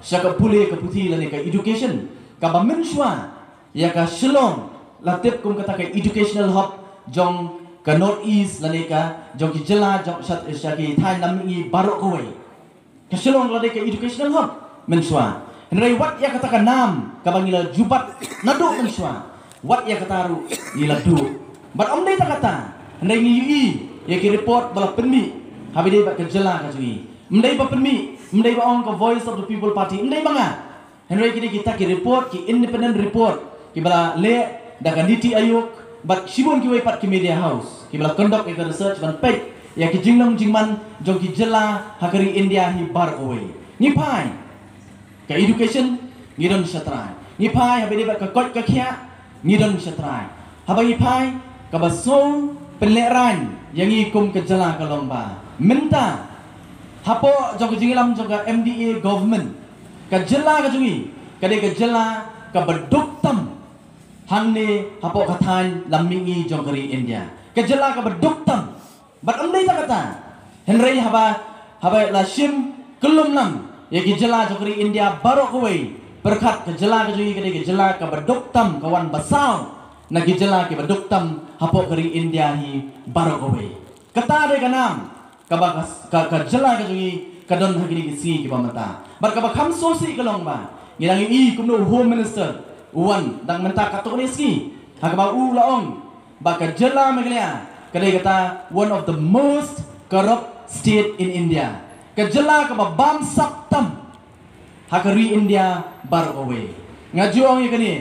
syaka pule ka puthi lani ka education ka ba menshwa ya ka Shillong latip kum kata ka educational hub jong ka North East lani ka jong ki jela jong syaki Thai namingi barok koi ka Shillong lani ka educational hub menshwa henry wat ya kata ka nam ka bangila jubat nadu menshwa wat ya kata ru ila du but dai ta kata henry ngi ya ki report bala penmi habide ba ka jela ka jui mdai ba penmi mdai ba ong ka voice of the people party mdai banga henry kini kita ki report ki independent report ki bala le da ka niti ayuk but shibun ki wai pat ki media house ki bala conduct ka research ban pek ya ki jingnam jingman jong ki jela hakari India hi bar away ni pai ka education ngidon syatrai ni pai habide ba ka kot ka khia ngidon syatrai habai pai ka ba so penleran yang ikum ke jela ka lomba minta hapo jong jingilam jong ka MDA government ka jela ka jungi ka de ka jela ka beduktam hangne hapo kathan lamingi jong kari India ka jela ka beduktam bat amdai ta kata henry haba la shim kelum lam ya ki jela jong kari India barok koi berkat ka jela ka jungi ka de ka jela ka beduktam kawan basau na ki jela ki beduktam hapo kari India hi barok koi kata de ka nam ka jela ka jungi kadon hagini kisi ki pamata bar ka kham so si kalong ba ngilang i kumno home minister uwan dang menta katok ni ski hakaba u laong ba ka jela meglia kadai kata one of the most corrupt state in India ka jela ka ba bam saptam hakari India bar away ngajuang i kani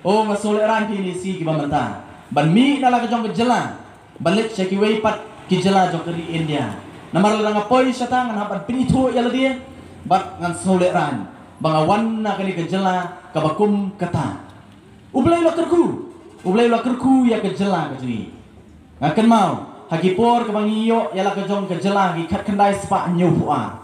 o ngasole ran ki ni si ki pamata ban mi nala ka jong ka jela balik syaki wei pat ki jela jong kari India namar lang apoy siya ta nga napan pinito yala dia bat ngan soleran banga wanna kani ka jela kabakum kata ublay la kerku ya ka jela ka jini ngakan mau hakipor ka bangiyo yala ka jong ka jela ki khat kandai spa nyu puar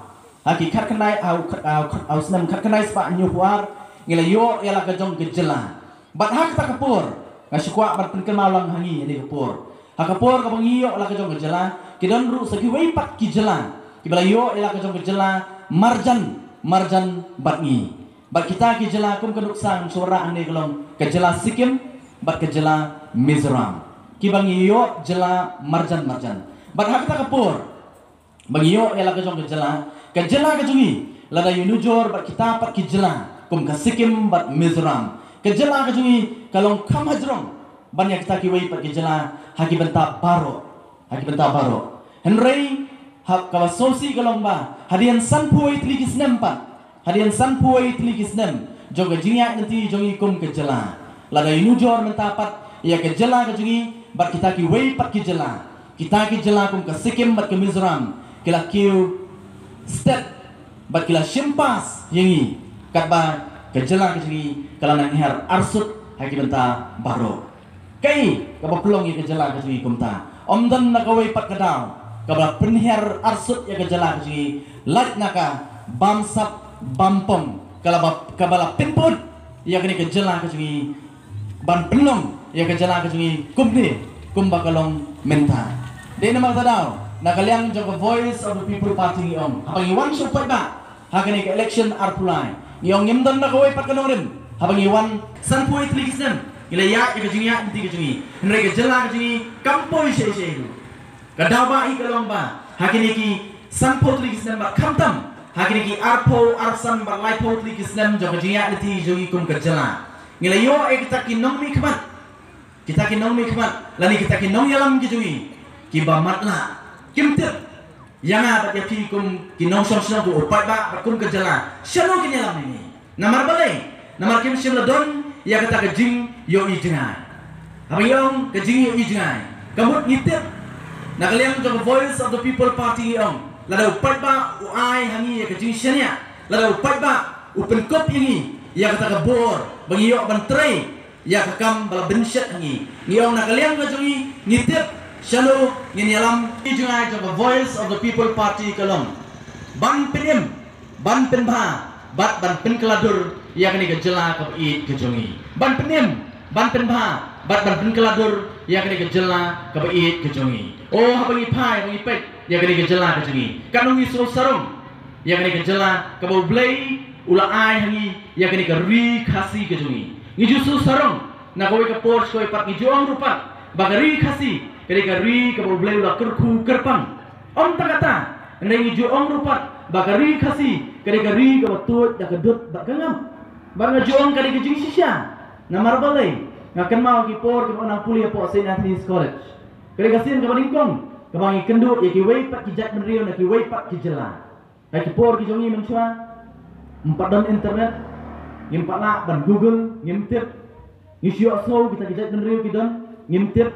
haki khat kandai au snam khat kandai spa nyu puar ngila yo yala ka jong ka jela bat hak ta kapor ngasikwa bat penken mau lang hangi ni kapor hakapor ka bangiyo la ka jong ka jela kidon ru saki wei pat ki jela ki balayo ela ka jong jela marjan batngi bat kita ki jela kum kaduk sang suara ane kelong ke jela Sikkim bat ke jela Mizoram ki bangiyo jela marjan bat hak ta kapur bangiyo ela ka jong jela ka jungi lada yunujor bat kita pat ki jela kum ka Sikkim bat Mizoram ke jela ka jungi kalong kam hajrong banyak kita ki wei pat ki jela haki benta baro Henry hak kawasosi kalomba hadian sanpuai teligis nempat hadian sanpuai teligis nem joga jinyak nanti jongi kum ke jela lada inujor mentapat ia ke jela ke jongi bat kita ki wei pat ki jela kita ki jela kum ke Sikkim bat ke Mizoram kila kiu step bat kila shimpas yangi katba ke jela ke jongi kala nang her arsut haki benta baro kai kaba pelong ke jela ke jongi kumta omdan na kawai pat kadaw kabla penher arsut ya kejala kiji lat naka bamsap bampom kabala pinput ya kini kejala kiji ban penong ya kejala kiji kumba kalong menta de nama tadaw nakaliang jong voice of the people party om habang iwan support ba hakani ke election arpulai niong ngimdan na kawai pat kanong rim habang iwan sanpuit ligisem ilaya ikajingia inti kajingi henry kejela kajingi kampoi shei kadaba ikalomba hakini ki sampot ligisnem ba kamtam hakini ki arpo arsam ba laipo ligisnem jo kajingia inti jogi kum kejela ngilayo kita ki nongmi khmat lani kita ki nong yalam kajingi ki ba matla kimtip yanga ba yapi kum ki nong song ko upai ba kum kejela shano ki yalam ini namar balai namar kim shimladon ya kata kejing yo ijengai abang kejing yo ijengai kamut ngitip nakaliang jong voice of the people party om lada upat ba uai hangi ya kejing shania lada upat ba upen kop yangi ya kata kabor bagi yo bantrei ya kakam bala bensyat hangi niong nakaliang kajongi ngitip shalo nginyalam ijengai jong voice of the people party kalom ban penim ban penba bat ban pen keladur ya kini kejela kabit kejongi ban penim ban penba bat ban pen keladur ya kini kejela kabit kejongi oh habangi pai habangi pet ya kini kejela kejongi kanungi suruh sarung ya kini kejela kabau blay ula ai hangi ya kini ka ri khasi ke jungi ngiju su sarong na koi ka por koi pat ngiju ang rupat bagari khasi kini ka ri ka boleh ula kerku kerpang om takata nai ngiju ang rupat bagari khasi kini ka ri ka batut da ka dut bagangam bang ngiju ang kini ka jing sisya na marbalai ngakan mau ki por ki onang puli po St. Anthony's College kini ka sin ka baningkong ka bangi kenduk ya ki wei pat ki jat menrio na ki wei pat ki jela ai ki por ki jongi menchua empat dan internet ngimpak nak ban Google ngimtip ngisio so kita kijat dan riu kidon ngimtip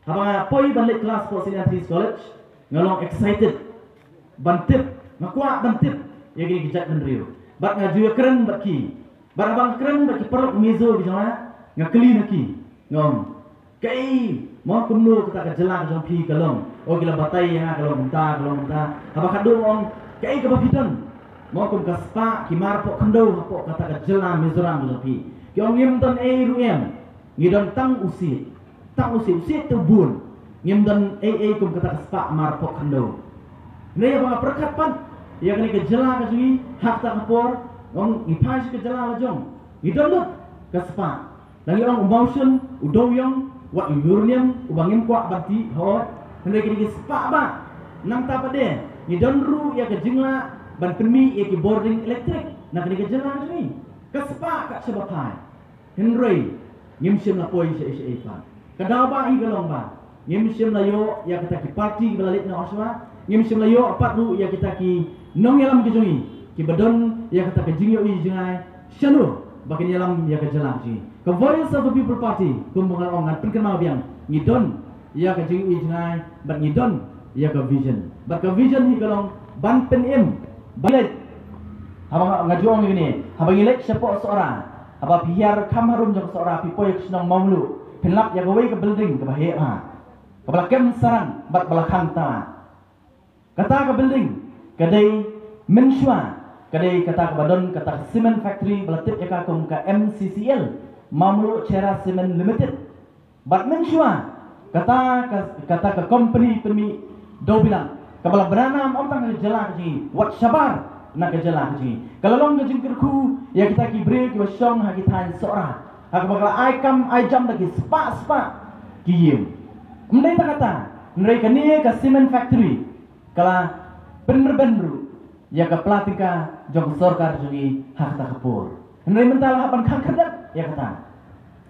abang poi balik kelas po St. Anthony's College ngalong excited bantip ngakwa bantip ya gini kijat dan riu bat ngaju keren bat ki bat abang keren bat ki perut mizo ki jona ngakeli naki ngom kai mo kumnu kita ka jelang jong pi kalong o gila batai ya kalong menta abang kadung om kai ka bapidon mau kum kaspa kimar pok kendo pok kata ka jela Mizoram jopi kyong ngim don ruem ngidon tang usi tu bun ngim don kum kata kaspa mar pok kendo ne ya bang perkat pan ya kini ke jela ka jui hak ta kapor ngong ipai ke jela la jong ngidon lut kaspa lagi orang emotion udoyong wat uranium ubangim kwa bati ho ne kini ke spa ba nang ta pade ngidon ru ya ke jingla ban permi ya ki boarding elektrik nak ni kejalan ni kaspa kat sebapai henry ngimsim la poi se pa kadau ba hi galong ba ngimsim la yo ya kita ki party balalit na oswa ngimsim la yo apat ru ya kita ki nong yalam ki jongi ki badon ya kita ki jingyo i jingai shanu bakin yalam ya kejalan ji ka voice of the people party kumbangal ongan perkenal biang ngidon ya ka jingyo i jingai bat ngidon ya ka vision bat ka vision hi galong ban pen em balik abang ngajuang ini abang ilek sepok seorang abang biar kamharum jong seorang pipoy senang maulu pelak ya gawe ke building ke bahaya ke belakang sarang bat belakang ta kata ke building kadai mensua kadai kata ke badon kata ke cement factory belatip ya kakum ke MCCL Mamlu Cera Cement Limited bat mensua kata ke company permi do bilang kabala beranam om tang jela ji wat sabar nak jela ji kalau long ke jingkerku ya kita ki break ki wasong ha kita seorang ha bakal ai jam lagi spa ki yem mendai ta kata mereka ni ke cement factory kala bener ya ke pelatika jong sorkar ji hak ta kapur mereka mentala hapan khang kerdat ya kata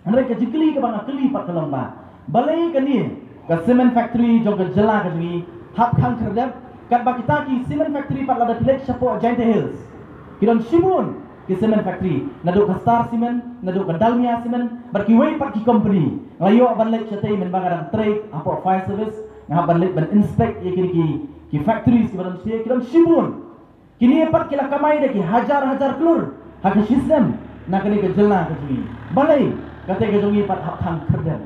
mereka jikli ke bang keli pat kelomba balai ke ni ke cement factory jong ke jela ke ji hak khang kerjap kat bakita ki cement factory pat lada pilek sapo Giant Hills kidon Shibun ki cement factory naduk ka Star Cement naduk ka Dalmia Cement barki wei pat ki company layo ban lek chatai men bangarang trade apo fire service ngah ban lek ban inspect ye ki factories ki ban sie kidon Shibun kini pat kila kamai de ki hajar klur hak system nak ni ke jelna ke sini balai kata ke jongi pat hak khang kerjap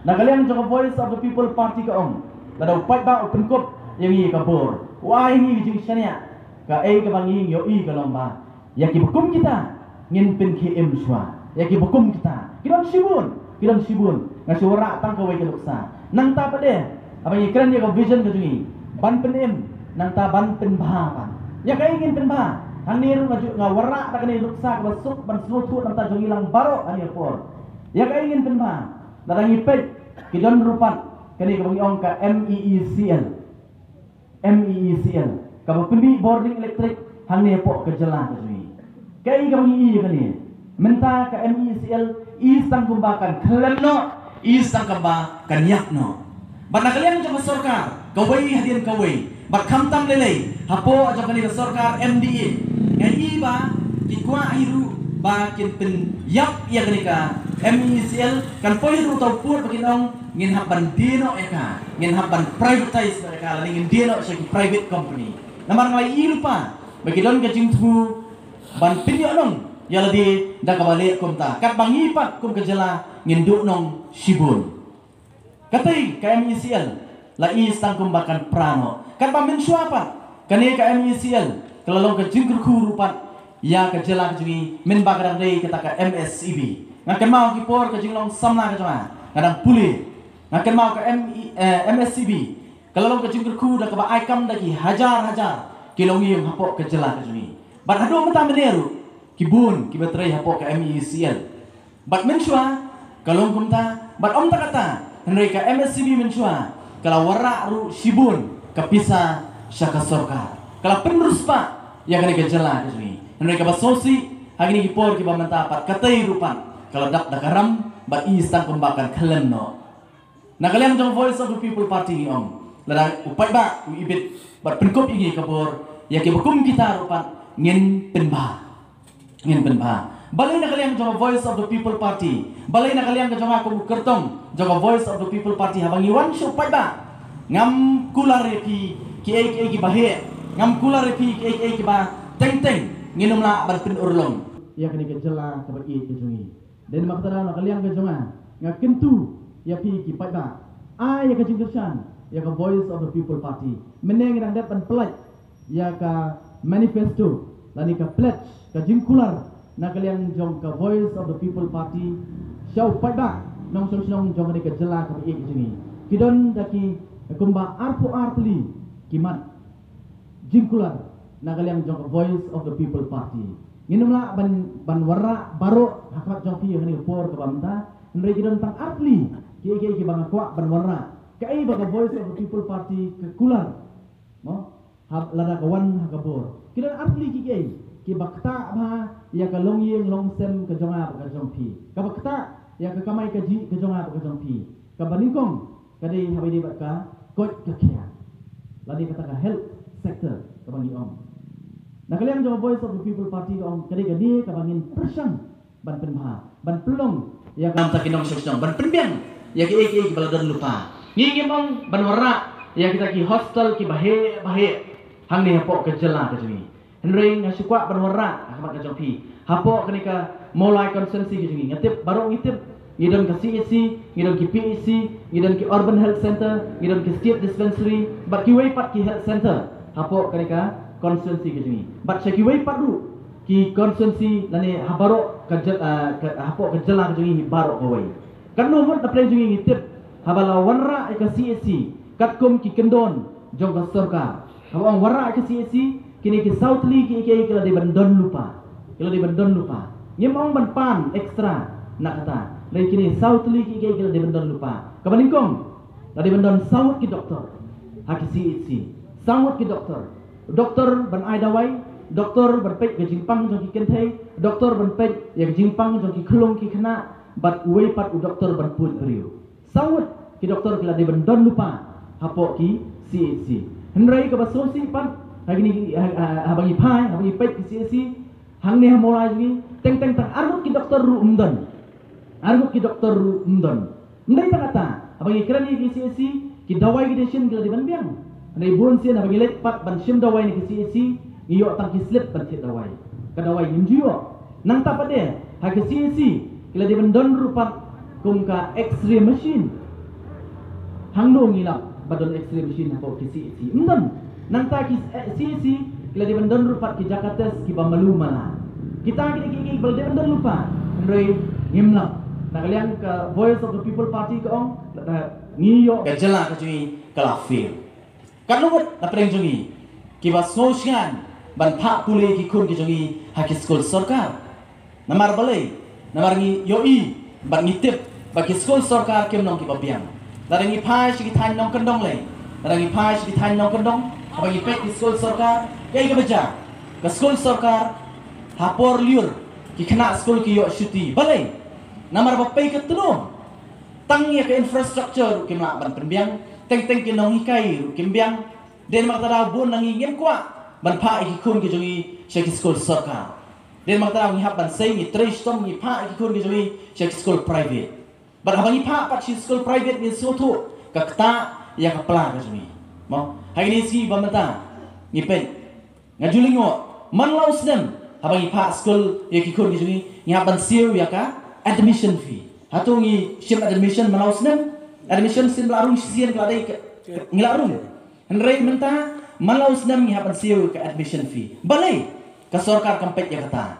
nak kalian jong voice of the people party ka om lada upai ba open kop yang i kabur wah ini jing syania ka ka bangi yo i ka lomba ya ki hukum kita ngin pin KM swa ya ki hukum kita kidon Shibun ngasuara tang ka wei ka luksa nang ta pade apa ni keren dia ka vision ka jungi ban pen em nang ta ban pen ba pan ya ka ingin pen ba hang ni ru ngaju ngawara ta ka ni luksa ka basuk ban slutu nang ta jungi lang baro ani por ya ka ingin pen ba ladangi pet kidon rupat kani ka bangiong ka MEECL ka pembi boarding elektrik hang ni po ke jela ka sui kai ka bangi kani menta ka MEECL istang kumbakan klemno istang kamba kanyakno bana kalian jong sarkar kawai hadian kawai bat khamtam lelei hapo jong kani sarkar MDA ngai ba kikwa hiru ba kin pen yap ya kani ka MEECL kan poiru tau pur baginong ngin haban dino eka ngin haban privatize mereka ngin dino sebagai private company namar ngai ilupa bagidon ka jingtu ban pinyo ya ladi da kabalik kumta kat bangi pat kum kejela ngin duk nong Shibun katai ka MEECL la istang kumbakan prano kat pamin suapa kani ka MEECL kelalong ka jingku rupat ya kejela kejui min bagadang dei kata ka MSCB ngakan mau ki por ka jinglong samna ka jama kadang puli ngakan mau ka MSCB kelalong ka jingku da ka ba aikam da ki hajar kilong yung hapo kejela kejui bat hadu mata meneru kibun kibatray hapo ka MECL bat menshua kalong kumta bat om takata henry ka MSCB menshua kala wara ru shibun kapisa syaka sorkar kala penerus pa ya kani ka jala kini henry ka basosi hagini kipor ki bamanta pat katay rupan kala dak dakaram bat istang kumbakan kalen no nakaliam jong Voice of the People Party ni om ladang upat ba uibit bat penkop igi kapor ya ki bakum kita rupan ngin penba balai na kaliang jong Voice of the People Party balai na kaliang jong ako kertong jong Voice of the People Party habang iwan siya upat ba ngam kulare ki ay ki bahe ngam kulare ki ay ki ba teng nginom la ban pin urlong ya kani ka jala ka bagi ki jongi den makatara na kaliang ka jonga nga kentu ya pi ki pat ba ya ka jingkersan ya ka Voice of the People Party meneng rang dat ban pledge ya ka manifesto lani ka pledge ka jingkular na kaliang jong ka Voice of the People Party siya upat ba nong jong ni ka jala ka bagi ki jongi kidon daki kumba arpo artli kimat jingkular na kaliang jong Voice of the People Party nginumla ban warra baro hakat jong pi ngani por ka bamta nri kidon tang artli ki bang kwa ban warra kai ba Voice of the People Party ke kular no hab lada kawan hakabor kidon artli ki bakta ba ya ka long yeng long sem ka jonga ka jong pi ka bakta ya ka kamai ka ji ka jonga ka jong pi ka baningkong kadai habai di ka kot ka kya ladi kata ka health sector ka bangi om na kalian jong Voice of the People Party ka om kadai ka di ka bangin persang ban penbha ban pelong ya ka ta kinong sesong ban penbiang ya ki baladan lupa ngi mong ban warra ya kita ki hostel ki bahe hang ni hapo ka jela ka jini henry nga sukwa ban warra akamat ka jong pi hapo kenika mulai konsensi ki jini ngatip baru ngitip ngidon ke CEC, ngidon ke PEC, ngidon ke Urban Health Center, ngidon ke State Dispensary, bat ki pat ki health center. Hapo kenika konsensi ke sini. Bat saya ki pat du ki konsensi lani habaro hapo ke jela ke sini baro kawai. Kan nomor tapre jungi ngitip habala warra ke CEC, katkum ki kendon jong ka sorka. Habang warra ke CEC kini ki Southly ki kila di bandon lupa. Nyemong ban pan ekstra nak kata. Dari kini Southly ki kila di bandon lupa. Kabaningkong dari bandon South ki doktor. Haki CEC. South ki doktor. Doktor ban ai dawai, doktor ban pek ke jingpang jong ki kenthai, doktor ban pek yang jingpang jong ki khulong ki khana, bat uwe pat u doktor ban put beriu. South ki doktor kila di bandon lupa. Hapo ki CEC. Henry ka basosi pan hagini habangi pai, habangi pek ki CEC. Hang ni hamolai ni teng tang arut ki doktor ru umdon. Ndai tak kata, abang ikran ni KCC, ki dawai ki desin gila di banbiang. Ndai buon sian abang ilet pat ban sim dawai ni KCC, iyo tang ki slip ban tit dawai. Ka dawai injio. Nang ta pade, ha KCC, gila di bandon rupat kum ka X-ray machine. Hang no ngilap badon X-ray machine hapo KCC. Nang ta ki KCC, gila di bandon rupat ki Jakarta ki Bamalu mana. Kita ki bal di bandon lupa. Ndai ngimlap. Nak kalian ke Voice of the People Party ke ong ngiyo ke jela ke cumi ke lafir kan lumut na preng cumi kiba sosyan ban pak pule ki kun ki cumi haki skol sorkar namar balai namar ngi yoi ban ngitip bagi skol sorkar kem nong kiba biang larangi pai si kitan nong kendong le larangi pai si kitan nong kendong bagi pek ki skol sorkar yai ke beja ke skol sorkar hapor liur ki kena skol ki yo syuti balai namar bapai ke telung tangnya ke infrastruktur kimla ban penbiang teng ki nong hikai kimbiang den makta bun nang ngem kwa ban pa ki kun ki jongi sheki school sarkar den makta ngi hab ban sei ni tres tom ni pa ki kun ki jongi sheki school private ban abangi pa pat shi school private ni soto ka kta ya ka pla ka jongi mo hai ni si bamata ni pen ngajulingo man laus dem abangi pa school ya ki kun ki jongi ni hab ban siu ya ka admission fee. Hatungi sim admission manaus nem admission sim larung sian keladai ngilarung. Henry menta manaus nem ngihapan siu ke admission fee. Balai ke sorkar kampet ya kata.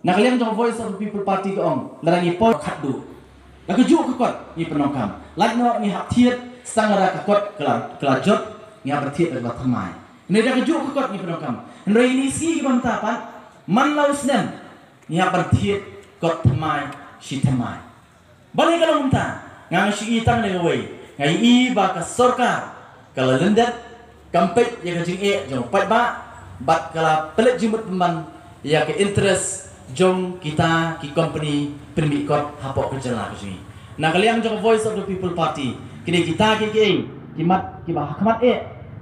Nak kalian jong Voice of the People Party ke om larangi pol khadu. Nak kejuk ke kot ni penokam. Lak no ngihap tiet sangara ke kot kelajot ngihap tiet ke thamai. Ini dah kejuk ke kot ni penokam. Henry ini si bang tapan man laus nem ya bertiet kot thamai si thamai balik kalau minta ngang si itang le wei ngai i ba ka sarkar kala lendet kampet ya ka jing jong pai ba bat kala pelet jimut man ya ke interest jong kita ki company permi kot hapok kerjala ke sini na kaliang jong voice of the people party kini kita ki kimat ki ba khmat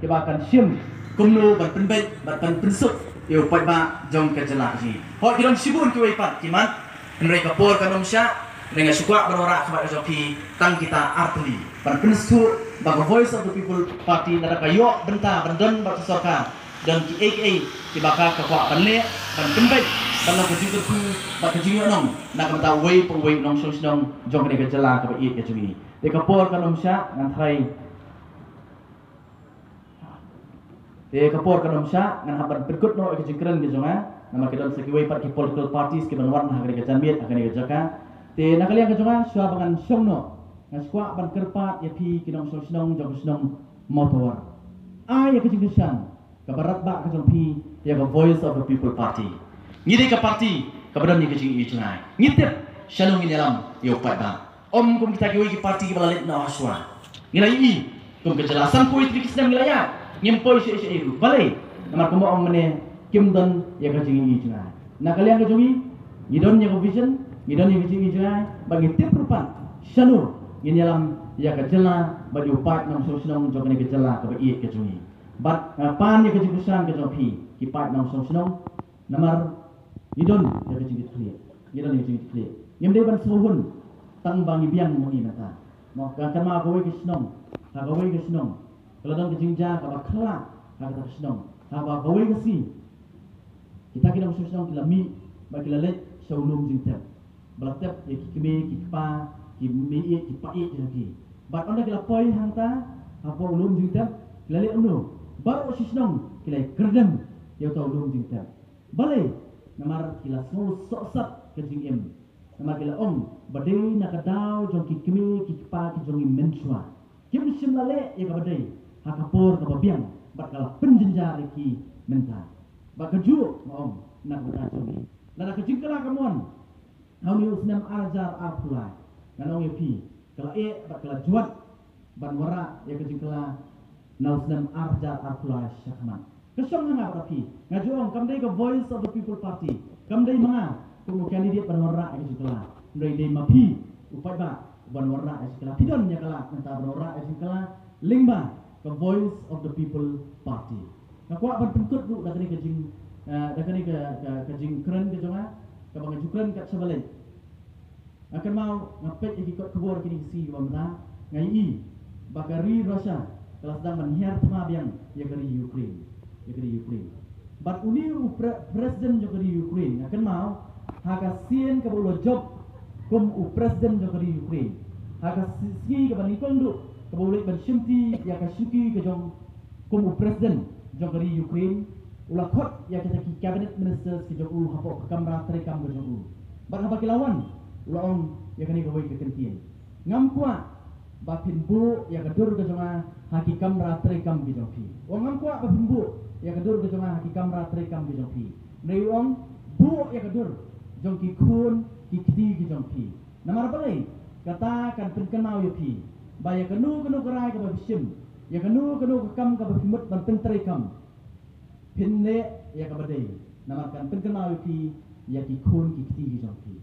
ki ba kan sim kumnu ban penbet ban pensuk yo pai ba jong kerjala ke sini ho kidong sibun ki wei pat kimat mereka por kanom sya dengan suka berora kepada joki tang kita artli ban pensu ba voice of the people party nada kayo benta bendon ba soka dan ki aka ki baka ka kwa banle ban penbet kalau kejing tu ba kejing nong nak mata wei pung wei nong nong jong ni kerjala ka ba i ke jumi de ka por kanom sya ngan thai de kapor kanom sya ngan haban berkut no ke jengkren ke jonga nama kedon sekiwei pat ki political parties ki banwar nah ke janmiet akan ke jaka te nakaliang ke jonga swa bangan syongno ngan skwa ban kerpat ya pi ki nong snong jong snong motor ya ke jengkesan ka barat ba ke jong pi ya ke voice of the people party ngide ka party ka badan ni ke jing i jungai ngitep shalong ni dalam yo pat ba om kum kita ki party ki balalet na aswa ngilai i kum kejelasan ko itu kisna ngilaya ngimpoi si itu balai namar kamu orang mana kimdon ya kajing ini juga nak kalian kajungi ngidon ya vision ngidon ya kajing ini juga bagi tiap rupan syanur ini dalam ya kajela bagi upat nam sosnong jog ni kajela ka iya kajungi bat pan ya kajing kusan kajong pi kipat nam sosnong namar ngidon ya kajing clear ngidon ya kajing clear ngimdai ban suhun tang bangi biang mo ina ta mo kan ma ko wi kisnong ha ko wi kisnong kalau dong kejingja kalau kelak kata senang apa gawe kasi kita kena senang kita mi bagi lalet saulum jingtep belatep ya kikme kikpa kimi kipai jadi bat onda kita poi hangta apa ulum jingtep lalet uno baru senang kita kerdem ya tau ulum jingtep balai namar kita sosat kejing em namar kita badai nak dau jong kikme kikpa kijong mensua kim sim lale ya badai hakapor kababiang bakal penjenjar ki menta bakaju maom nak berkacungi lada kejingkala kamuan hauni usnam arjar arpulai kanong yepi kala bakal juat banwara ya kejingkala na usnam arjar arpulai syakman kesong nga tapi ngajuang kamdai ka voice of the people party kamdai mga kung candidate banwara ya kejingkala ndai dei mapi upai ba banwara ya kejingkala pidon nya kala menta banwara ya kejingkala lingba the voice of the people party. Nak kuat berbentuk tu dah kena kejing keren ke jonga, kebangan jukren kat sebalik. Akan mau ngapet ikut kebor kini si bamda ngai i bakari Russia kalau sedang menhiar tema biang ya kari Ukraine. But uni presiden jo kari Ukraine akan mau hakasien ke bolo job kum presiden jo kari Ukraine. Hakasi ke banikong du keboleh bersimti ya kasuki ke jong kum presiden jong dari Ukraine ulakot ya kita ki cabinet ministers ke jong hapok kamera terekam ke jong bar haba kilawan ulaong ya kani gawai ke kentian ngam kwa bapin bu ya kedur ke jong haki kamera terekam ke jong pi ngam kwa bapin bu ya kedur ke jong haki kamera terekam ke jong pi nei ong bu ya kedur jong ki kun ki kiti ke jong pi namar balai katakan penkenau ya pi baya kenu kerai ke babisim ya kenu kam ke babimut ban penteri kam pinne ya ke badai namakan penkenau pi ya ki kun ki kiti ki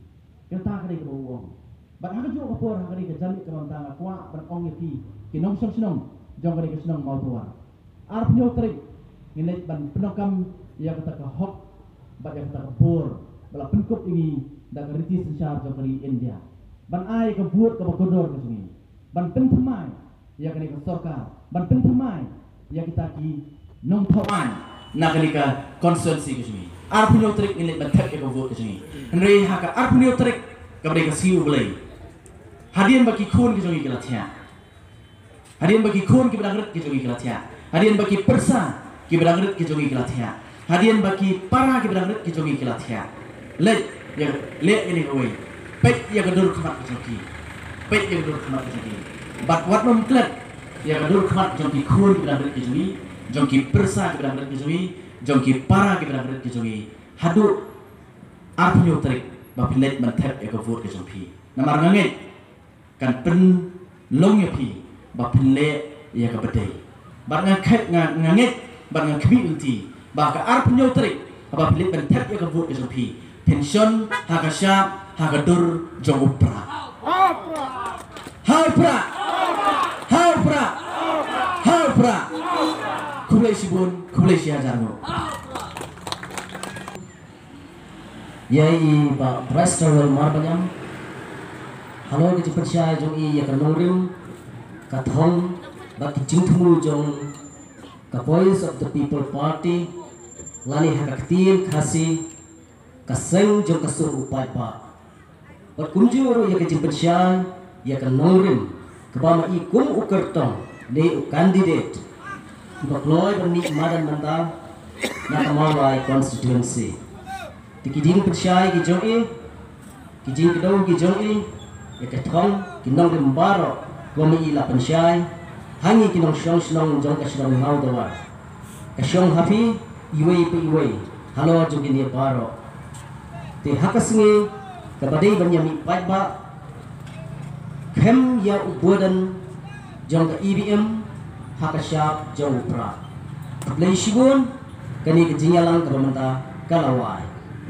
kata kare ke bawong ban ha jo ke por ha kare ke jali ke mantang kwa ban ong ya pi ki nong som sinong jong kare ke sinong mau tua arp nyo trik ngilai ban penokam ya kata ke hok ban ya kata ke por bala penkup ini da keriti sensar jong kare India ban ai ke buat ke bakodor ke sini ban pentemai ya kini ke sorkar ban pentemai ya kita ki nong tauan nak kini ke konstitusi ke sini arpunyo trik ini ban tak ke vote ke sini henry haka arpunyo trik ke mereka siu belai hadian bagi kun ke sini kelatnya hadian bagi kun ke berangkat ke sini kelatnya hadian bagi persa ke berangkat ke sini kelatnya hadian bagi para ke berangkat ke sini kelatnya let ini kawai pet ya kedur kemat ke sini pet yang dulu kemat jadi, bat wat nom klet yang dulu kemat jongki kun kita berada di sini, jongki persa kita berada di sini, jongki para kita berada di sini, hadu arpnyo trik ba pilet man thep e ka vote ke jong phi namar nganget kan pen long ye phi ba pile ya ka bedai ba ngakhet nganget ba ngakbi ulti ba ka arpnyo trik ba pilet man thep e ka vote ke jong phi pension ha ka sha ha ka dur jong upra ha pra kulai sibun kulai siajarno yai ba restaurant marbanyam halo ke percaya jong i ya kanorim kathong ba kijingthmu jong ka voice of the people party lani hakaktir khasi kaseng jong kasur upai pa ba kunji oro ya ke percaya ya kanorim kabama i kum ukertong de candidate ba kloy ba ni madan manda na kamawai constituency tikiding percaya ki jong i kijing kedong ki jong i ya kathong kinong de mbaro gomi ila percaya hangi kinong shong jong ka shong mau dawa ka shong happy iwei pe iwei halo jong ni baro te hakasingi ka badai banyami pai ba khem ya ubodan jong ka EBM hakashap jong pra blay shibun kani ke jingalang ka manta kalawai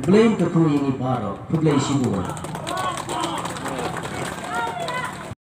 blame ka kuingi baro blay shibun